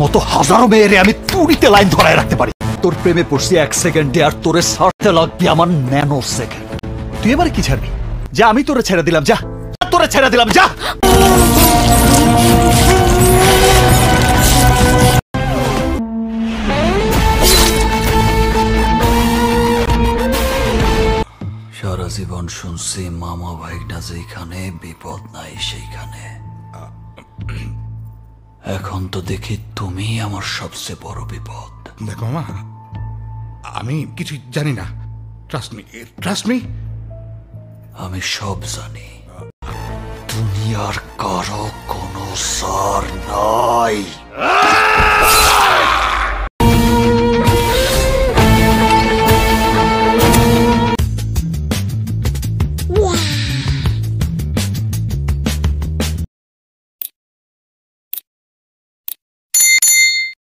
মতো হাজারো মেয়েরে আমি তুড়িতে লাইন ধরায় রাখতে পারি। তোর প্রেমে পড়ছি 1 সেকেন্ডে, আর তোরে ছাড়তে লাগবে আমার ন্যানো সেকেন্ড। তুই এবার কি ছাড়বি? যা, আমি তোরে ছেড়ে দিলাম, যা তোরে ছেড়ে দিলাম, যা। সারা জীবন শুনছি মামা ভাইটা যেখানে, বিপদ নাই সেইখানে। এখন তো দেখি তুমি আমার সবচেয়ে বড় বিপদ। দেখো মামা, আমি কিছু জানি না। Trust me. আমি সব জানি। দুনিয়ার কারো কোনো সার নাই।